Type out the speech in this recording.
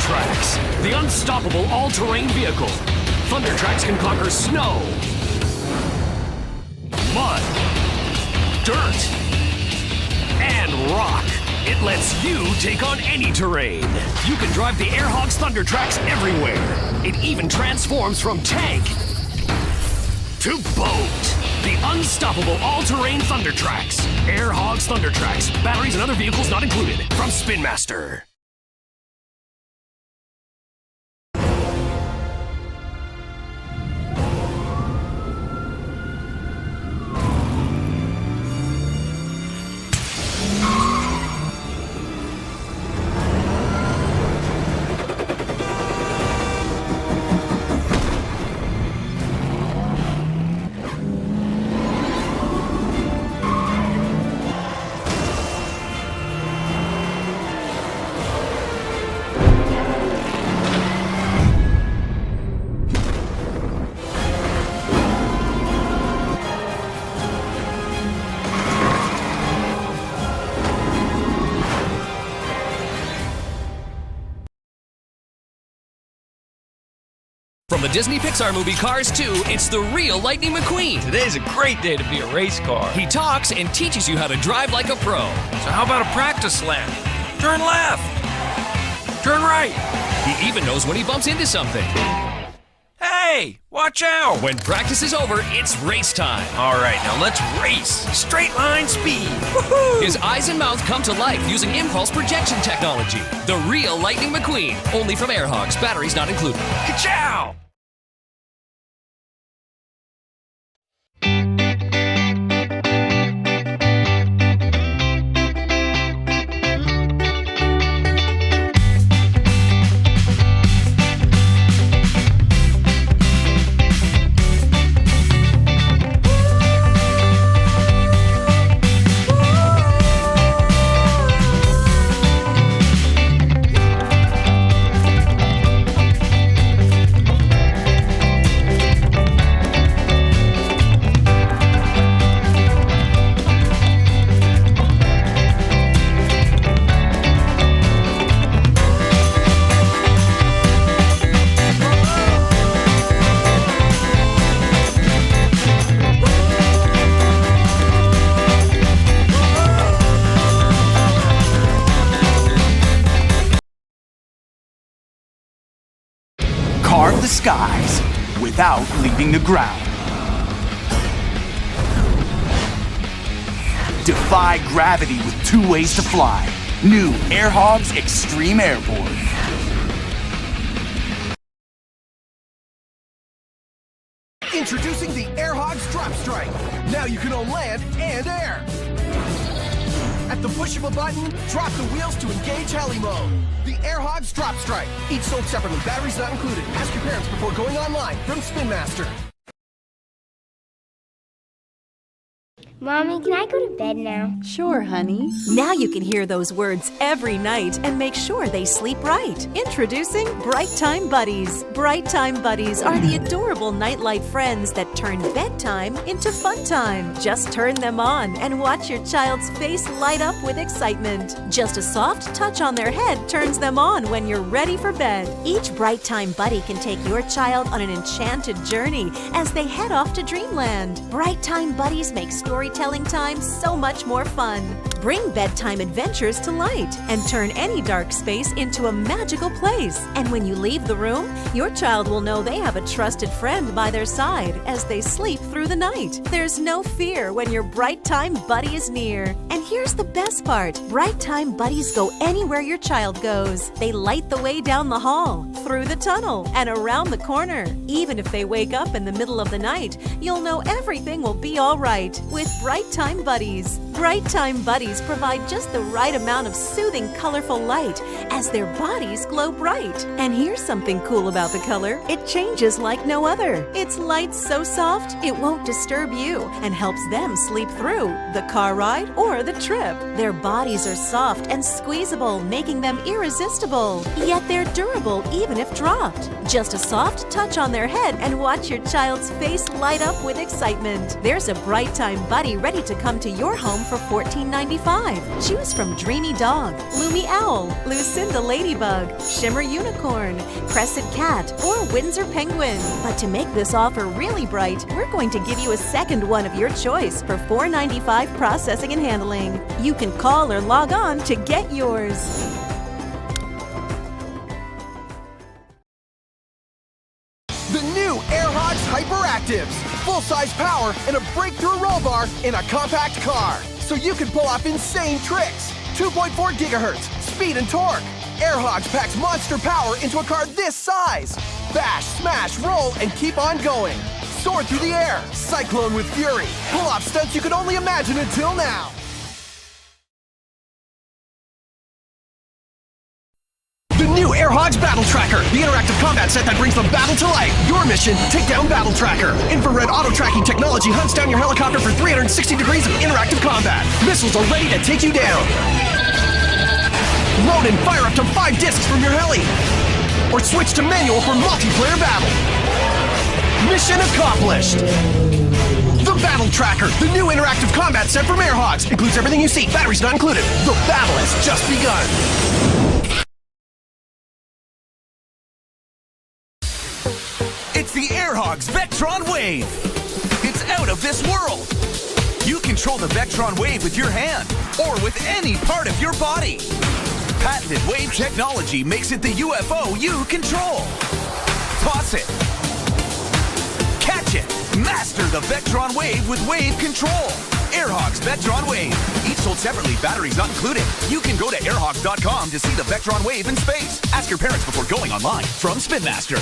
Trax, the unstoppable all-terrain vehicle. Thunder Trax can conquer snow, mud, dirt, and rock. It lets you take on any terrain. You can drive the Hogs Thunder Trax everywhere. It even transforms from tank to boat. The unstoppable all-terrain Thunder Trax. Hogs Thunder Trax. Batteries and other vehicles not included. From Spin Master. From the Disney Pixar movie Cars 2, it's the real Lightning McQueen. Today's a great day to be a race car. He talks and teaches you how to drive like a pro. So how about a practice lap? Turn left. Turn right. He even knows when he bumps into something. Hey, watch out. When practice is over, it's race time. All right, now let's race. Straight line speed. Woohoo! His eyes and mouth come to life using impulse projection technology. The real Lightning McQueen. Only from Hogs. Batteries not included. Ka-chow! Carve the skies without leaving the ground. Defy gravity with 2 ways to fly. New Hogs Extreme Airborne. Introducing the Hogs Drop Strike. Now you can own land and air. At the push of a button, drop the wheels to engage heli mode. The Hogs Drop Strike. Each sold separately, batteries not included. Ask your parents before going online. From Spin Master. Mommy, can I go to bed now? Sure, honey. Now you can hear those words every night and make sure they sleep right. Introducing Bright Time Buddies. Bright Time Buddies are the adorable nightlight friends that turn bedtime into fun time. Just turn them on and watch your child's face light up with excitement. Just a soft touch on their head turns them on when you're ready for bed. Each Bright Time Buddy can take your child on an enchanted journey as they head off to dreamland. Bright Time Buddies make storytelling time so much more fun. Bring bedtime adventures to light and turn any dark space into a magical place. And when you leave the room, your child will know they have a trusted friend by their side as they sleep through the night. There's no fear when your Bright Time Buddy is near. And here's the best part. Bright Time Buddies go anywhere your child goes. They light the way down the hall, through the tunnel, and around the corner. Even if they wake up in the middle of the night, you'll know everything will be all right with Bright Time Buddies. Bright Time Buddies provide just the right amount of soothing, colorful light as their bodies glow bright. And here's something cool about the color. It changes like no other. Its light so soft, it won't disturb you and helps them sleep through the car ride or the trip. Their bodies are soft and squeezable, making them irresistible. Yet they're durable even if dropped. Just a soft touch on their head and watch your child's face light up with excitement. There's a Bright Time Buddy already ready to come to your home for $14.95. Choose from Dreamy Dog, Loomy Owl, Lucinda Ladybug, Shimmer Unicorn, Crescent Cat, or Windsor Penguin. But to make this offer really bright, we're going to give you a second one of your choice for $4.95 processing and handling. You can call or log on to get yours. The new Hogs Hyperactives. Full-size power and a breakthrough roll bar in a compact car. So you can pull off insane tricks. 2.4 gigahertz, speed and torque. Hogs packs monster power into a car this size. Bash, smash, roll, and keep on going. Soar through the air, cyclone with fury. Pull off stunts you could only imagine until now. The new Hogs Battle Tracker, the interactive combat set that brings the battle to life. Your mission, take down Battle Tracker. Infrared auto-tracking technology hunts down your helicopter for 360 degrees of interactive combat. Missiles are ready to take you down. Load and fire up to 5 discs from your heli. Or switch to manual for multiplayer battle. Mission accomplished. The Battle Tracker, the new interactive combat set from Hogs. Includes everything you see, batteries not included. The battle has just begun. It's the Hogs Vectron Wave. It's out of this world. You control the Vectron Wave with your hand or with any part of your body. Patented wave technology makes it the UFO you control. Toss it. Catch it. Master the Vectron Wave with wave control. Hogs Vectron Wave. Each sold separately, batteries not included. You can go to airhogs.com to see the Vectron Wave in space. Ask your parents before going online. From Spin Master.